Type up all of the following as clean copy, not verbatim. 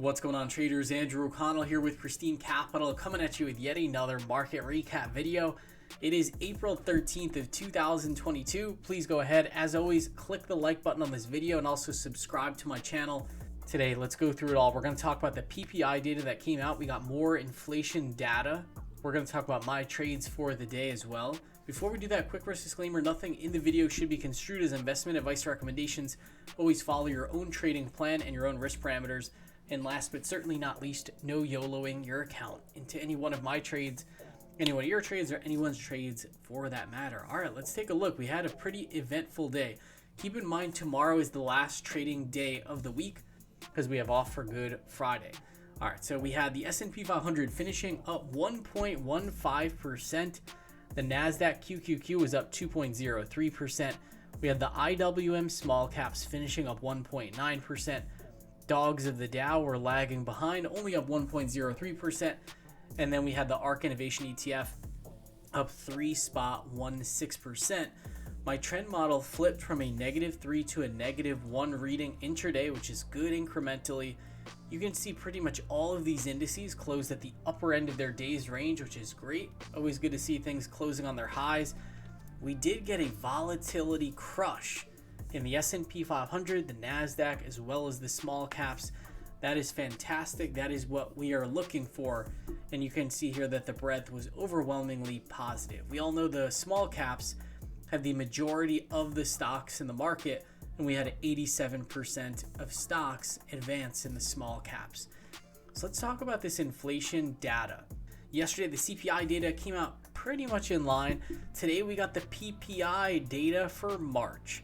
What's going on, traders? Andrew O'Connell here with Pristine Capital, coming at you with yet another market recap video. It is April 13th of 2022. Please go ahead, as always, click the like button on this video and also subscribe to my channel. Today, let's go through it all. We're going to talk about the PPI data that came out. We got more inflation data. We're going to talk about my trades for the day as well. Before we do that, quick risk disclaimer: nothing in the video should be construed as investment advice or recommendations. Always follow your own trading plan and your own risk parameters. And last but certainly not least, no YOLOing your account into any one of my trades, any one of your trades, or anyone's trades for that matter. All right, let's take a look. We had a pretty eventful day. Keep in mind, tomorrow is the last trading day of the week because we have off for Good Friday. All right, so we had the S&P 500 finishing up 1.15%. The Nasdaq QQQ was up 2.03%. We had the IWM small caps finishing up 1.9%. Dogs of the Dow were lagging behind, only up 1.03%. And then we had the ARK Innovation ETF up 3.16%. My trend model flipped from a -3 to a -1 reading intraday, which is good incrementally. You can see pretty much all of these indices closed at the upper end of their day's range, which is great. Always good to see things closing on their highs. We did get a volatility crush in the S&P 500, the Nasdaq, as well as the small caps. That is fantastic. That is what we are looking for. And you can see here that the breadth was overwhelmingly positive. We all know the small caps have the majority of the stocks in the market, and we had 87% of stocks advance in the small caps. So let's talk about this inflation data. Yesterday, the CPI data came out pretty much in line. Today, we got the PPI data for March.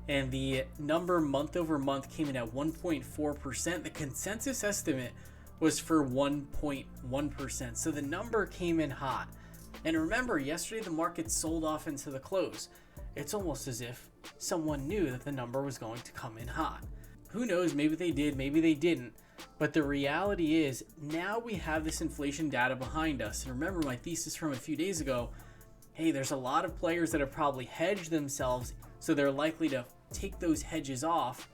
And the number month over month came in at 1.4%. The consensus estimate was for 1.1%. So the number came in hot. And remember, yesterday the market sold off into the close. It's almost as if someone knew that the number was going to come in hot. Who knows? Maybe they did, maybe they didn't. But the reality is, now we have this inflation data behind us. And remember my thesis from a few days ago. Hey, there's a lot of players that have probably hedged themselves, so they're likely to take those hedges off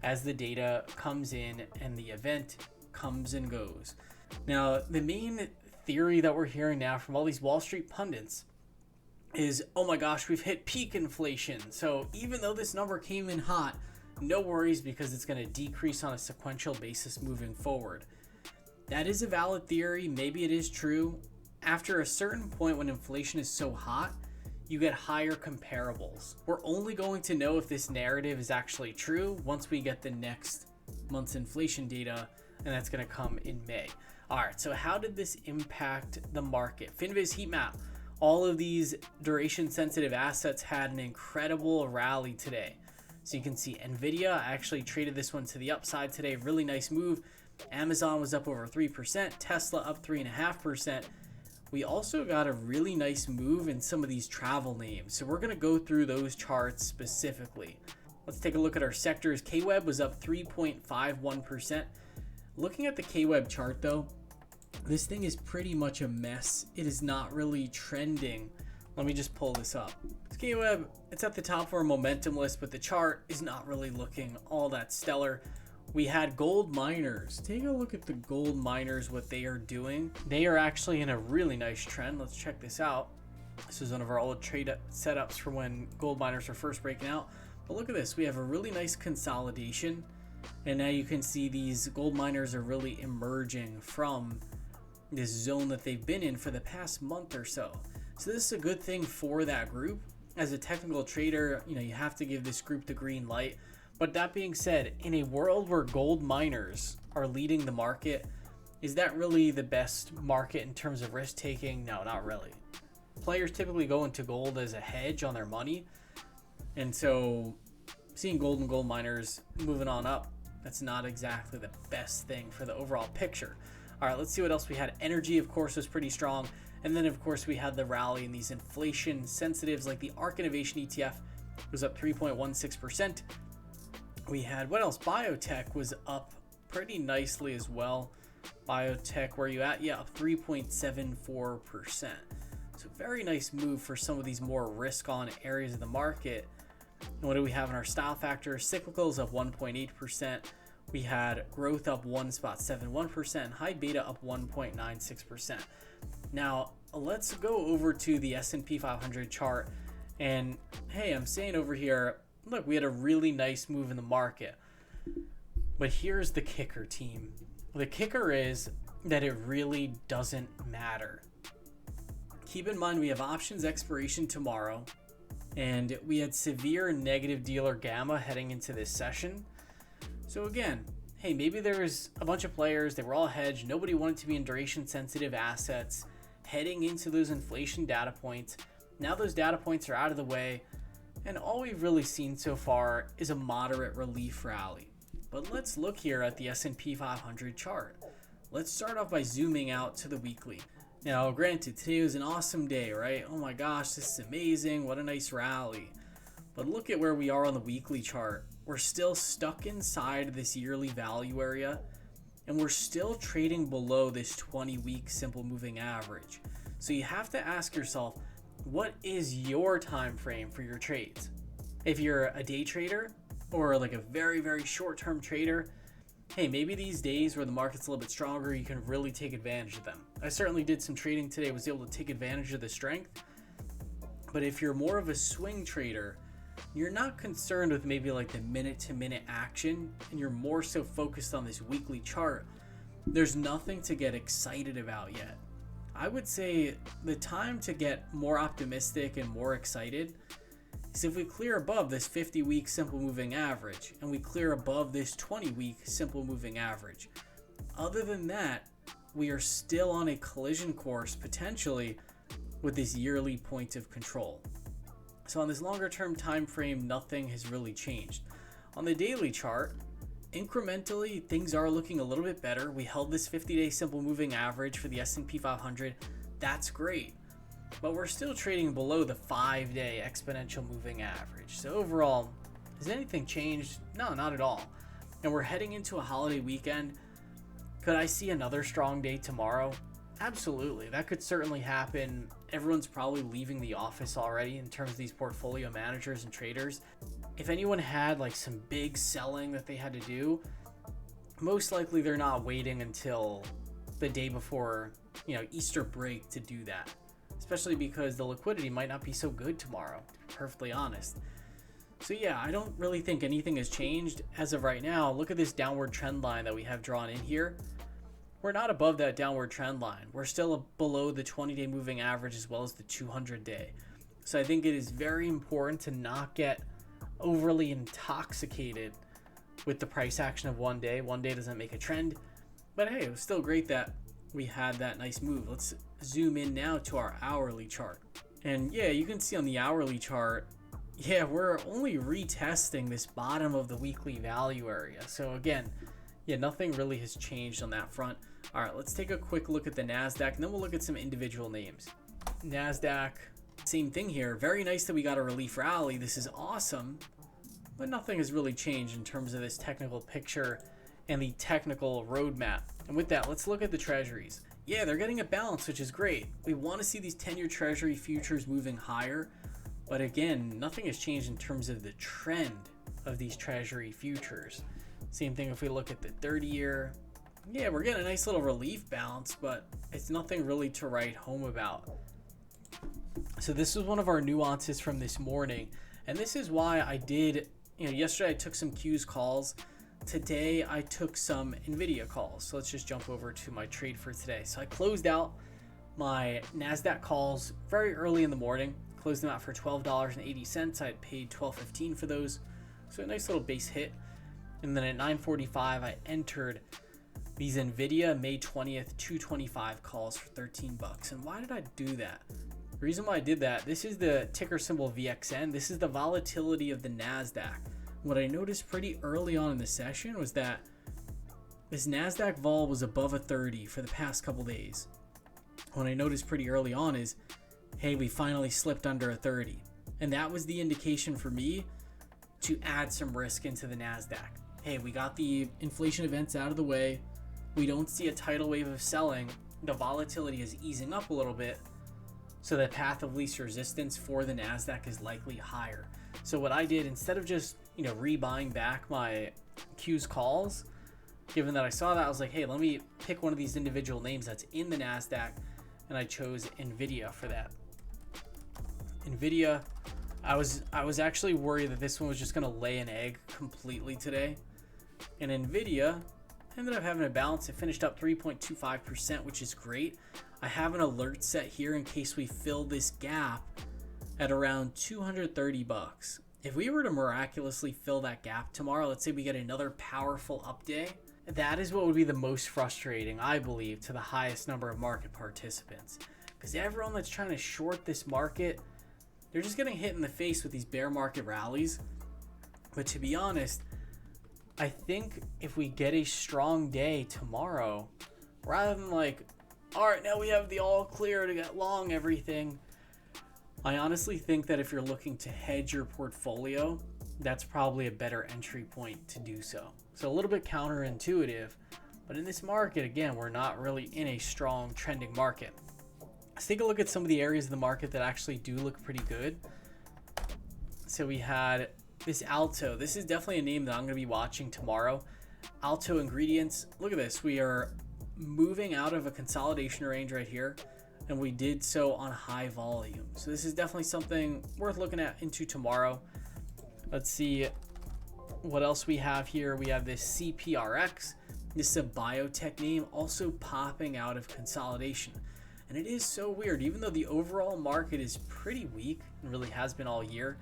as the data comes in and the event comes and goes. Now, the main theory that we're hearing now from all these Wall Street pundits is, oh my gosh, we've hit peak inflation. So even though this number came in hot, no worries, because it's going to decrease on a sequential basis moving forward. That is a valid theory. Maybe it is true. After a certain point, when inflation is so hot, you get higher comparables. We're only going to know if this narrative is actually true once we get the next month's inflation data, and that's going to come in May. All right, so how did this impact the market? Finviz heat map. All of these duration sensitive assets had an incredible rally today. So you can see Nvidia, I actually traded this one to the upside today. Really nice move. Amazon was up over 3%, Tesla up 3.5%. We also got a really nice move in some of these travel names. So we're going to go through those charts specifically. Let's take a look at our sectors. KWeb was up 3.51%. Looking at the KWeb chart though, this thing is pretty much a mess. It is not really trending. Let me just pull this up. KWeb, it's at the top of our momentum list, but the chart is not really looking all that stellar. We had gold miners. Take a look at the gold miners, what they are doing. They are actually in a really nice trend. Let's check this out. This is one of our old trade setups for when gold miners were first breaking out. But look at this. We have a really nice consolidation. And now you can see these gold miners are really emerging from this zone that they've been in for the past month or so. So this is a good thing for that group. As a technical trader, you have to give this group the green light. But that being said, in a world where gold miners are leading the market, is that really the best market in terms of risk taking? No, not really. Players typically go into gold as a hedge on their money. And so seeing gold and gold miners moving on up, that's not exactly the best thing for the overall picture. All right, let's see what else we had. Energy, of course, was pretty strong. And then, of course, we had the rally in these inflation sensitives like the ARK Innovation ETF was up 3.16%. We had, what else? Biotech was up pretty nicely as well. Biotech, where are you at? Yeah, up 3.74%. So very nice move for some of these more risk-on areas of the market. And what do we have in our style factor? Cyclicals up 1.8%. We had growth up 1.71%, high beta up 1.96%. Now, let's go over to the S&P 500 chart. And hey, I'm saying over here, look, we had a really nice move in the market. But here's the kicker, team. The kicker is that it really doesn't matter. Keep in mind, we have options expiration tomorrow, and we had severe negative dealer gamma heading into this session. So again, hey, maybe there was a bunch of players, they were all hedged, nobody wanted to be in duration sensitive assets heading into those inflation data points. Now those data points are out of the way, and all we've really seen so far is a moderate relief rally. But let's look here at the S&P 500 chart. Let's start off by zooming out to the weekly. Now, granted, today was an awesome day, right? Oh my gosh, this is amazing. What a nice rally. But look at where we are on the weekly chart. We're still stuck inside this yearly value area, and we're still trading below this 20-week simple moving average. So you have to ask yourself, what is your time frame for your trades? If you're a day trader or like a very, very short-term trader, hey, maybe these days where the market's a little bit stronger, you can really take advantage of them. I certainly did some trading today, was able to take advantage of the strength. But if you're more of a swing trader, you're not concerned with maybe like the minute-to-minute action, and you're more so focused on this weekly chart, there's nothing to get excited about yet. I would say the time to get more optimistic and more excited is if we clear above this 50-week simple moving average and we clear above this 20-week simple moving average. Other than that, we are still on a collision course potentially with this yearly point of control. So on this longer term time frame, nothing has really changed. On the daily chart, incrementally, things are looking a little bit better. We held this 50-day simple moving average for the S&P 500. That's great. But we're still trading below the 5-day exponential moving average. So overall, has anything changed? No, not at all. And we're heading into a holiday weekend. Could I see another strong day tomorrow? Absolutely. That could certainly happen. Everyone's probably leaving the office already in terms of these portfolio managers and traders. If anyone had like some big selling that they had to do, most likely they're not waiting until the day before, Easter break to do that. Especially because the liquidity might not be so good tomorrow, to be perfectly honest. So yeah, I don't really think anything has changed as of right now. Look at this downward trend line that we have drawn in here. We're not above that downward trend line. We're still below the 20-day moving average as well as the 200-day. So I think it is very important to not get overly intoxicated with the price action of one day. One day doesn't make a trend. But hey, it was still great that we had that nice move. Let's zoom in now to our hourly chart. And yeah, you can see on the hourly chart, yeah, we're only retesting this bottom of the weekly value area. So again, yeah, nothing really has changed on that front. All right, let's take a quick look at the Nasdaq, and then we'll look at some individual names. Nasdaq, same thing here. Very nice that we got a relief rally. This is awesome, but nothing has really changed in terms of this technical picture and the technical roadmap. And with that, let's look at the treasuries. Yeah, they're getting a balance, which is great. We want to see these 10-year treasury futures moving higher, but again, nothing has changed in terms of the trend of these treasury futures. Same thing if we look at the 30-year. Yeah, we're getting a nice little relief balance, but it's nothing really to write home about. So this is one of our nuances from this morning, and this is why I did, yesterday I took some Q's calls. Today I took some Nvidia calls. So let's just jump over to my trade for today. So I closed out my Nasdaq calls very early in the morning, closed them out for $12.80. I had paid $12.15 for those. So a nice little base hit. And then at 9:45 I entered these Nvidia May 20th 225 calls for $13. And why did I do that? The reason why I did that, this is the ticker symbol VXN. This is the volatility of the Nasdaq. What I noticed pretty early on in the session was that this Nasdaq vol was above a 30 for the past couple days. What I noticed pretty early on is, hey, we finally slipped under a 30. And that was the indication for me to add some risk into the Nasdaq. Hey, we got the inflation events out of the way. We don't see a tidal wave of selling. The volatility is easing up a little bit. So the path of least resistance for the Nasdaq is likely higher. So what I did, instead of just rebuying back my Q's calls, given that I saw that, I was like, hey, let me pick one of these individual names that's in the Nasdaq, and I chose Nvidia for that. Nvidia, I was actually worried that this one was just gonna lay an egg completely today, and Nvidia ended up having a balance. It finished up 3.25%, which is great. I have an alert set here in case we fill this gap at around 230 bucks. If we were to miraculously fill that gap tomorrow, let's say we get another powerful up day, that is what would be the most frustrating, I believe, to the highest number of market participants. Because everyone that's trying to short this market, they're just getting hit in the face with these bear market rallies. But to be honest, I think if we get a strong day tomorrow, rather than like, all right, now we have the all clear to get long everything, I honestly think that if you're looking to hedge your portfolio, that's probably a better entry point to do so. So a little bit counterintuitive, but in this market, again, we're not really in a strong trending market. Let's take a look at some of the areas of the market that actually do look pretty good. So we had this Alto. This is definitely a name that I'm going to be watching tomorrow. Alto Ingredients. Look at this. We are moving out of a consolidation range right here, and we did so on high volume. So this is definitely something worth looking at into tomorrow. Let's see what else we have here. We have this CPRX. This is a biotech name, also popping out of consolidation. And it is so weird. Even though the overall market is pretty weak and really has been all year,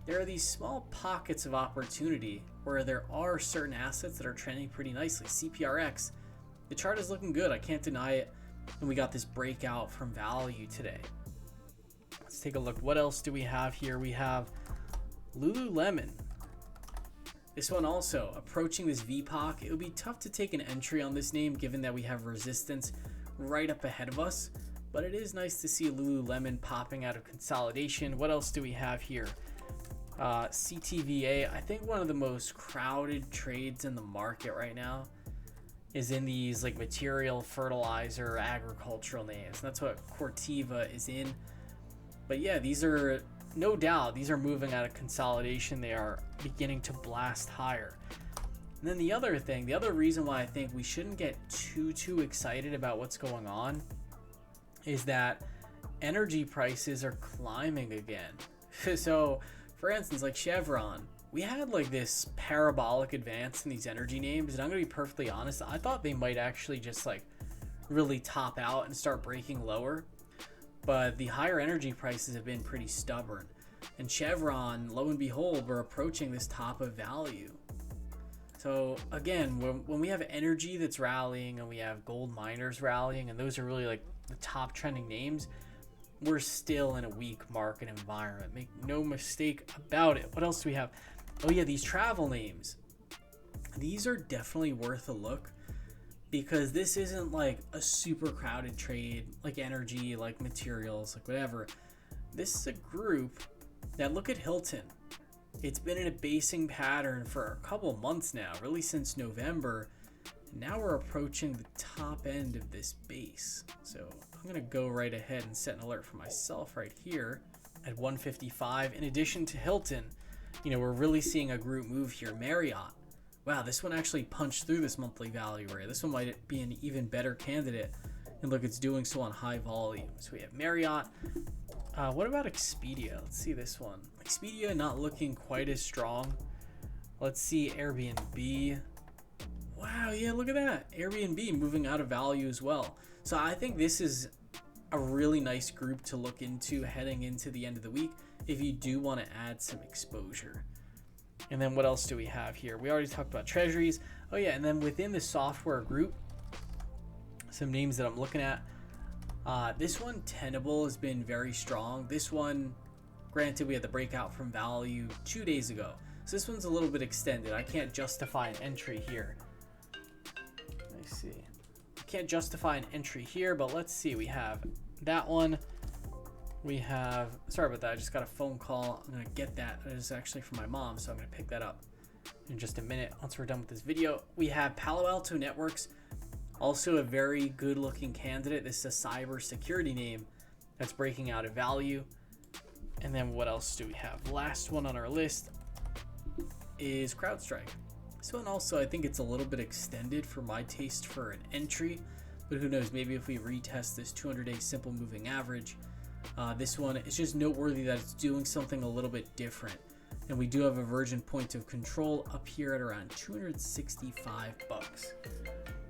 there are these small pockets of opportunity where there are certain assets that are trending pretty nicely. CPRX, the chart is looking good. I can't deny it. And we got this breakout from value today. Let's take a look. What else do we have here? We have Lululemon. This one also approaching this VPOC. It would be tough to take an entry on this name given that we have resistance right up ahead of us. But it is nice to see Lululemon popping out of consolidation. What else do we have here? CTVA, I think one of the most crowded trades in the market right now is in these like material, fertilizer, agricultural names. And that's what Corteva is in. But yeah, these are, no doubt, these are moving out of consolidation. They are beginning to blast higher. And then the other thing, the other reason why I think we shouldn't get too excited about what's going on is that energy prices are climbing again. So for instance, like Chevron, we had like this parabolic advance in these energy names, and I'm gonna be perfectly honest, I thought they might actually just like really top out and start breaking lower, but the higher energy prices have been pretty stubborn. And Chevron, lo and behold, we're approaching this top of value. So again, when we have energy that's rallying and we have gold miners rallying, and those are really like the top trending names, we're still in a weak market environment. Make no mistake about it. What else do we have? Oh yeah, these travel names. These are definitely worth a look because this isn't like a super crowded trade like energy, like materials, like whatever. This is a group that, look at Hilton. It's been in a basing pattern for a couple months now, really since November. And now we're approaching the top end of this base. So I'm gonna go right ahead and set an alert for myself right here at 155. In addition to Hilton, you know, we're really seeing a group move here. Marriott. Wow, this one actually punched through this monthly value rate. This one might be an even better candidate. And look, it's doing so on high volume. So we have Marriott. What about Expedia? Let's see this one. Expedia not looking quite as strong. Let's see Airbnb. Wow, yeah, look at that. Airbnb moving out of value as well. So I think this is a really nice group to look into heading into the end of the week if you do want to add some exposure. And then what else do we have here? We already talked about treasuries. Oh yeah, and then within the software group, some names that I'm looking at. This one, Tenable, has been very strong. This one, granted, we had the breakout from value 2 days ago. So this one's a little bit extended. I can't justify an entry here. Let me see. I can't justify an entry here, but let's see. We have that one. We have, sorry about that. I just got a phone call. I'm going to get that. It is actually from my mom, so I'm going to pick that up in just a minute once we're done with this video. We have Palo Alto Networks. Also a very good looking candidate. This is a cyber security name that's breaking out of value. And then what else do we have? Last one on our list is CrowdStrike. This one also, I think it's a little bit extended for my taste for an entry, but who knows, maybe if we retest this 200-day simple moving average, this one is just noteworthy that it's doing something a little bit different. And we do have a virgin point of control up here at around 265 bucks.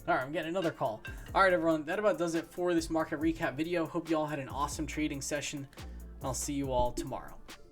All right, I'm getting another call. All right, everyone, that about does it for this market recap video. Hope you all had an awesome trading session. I'll see you all tomorrow.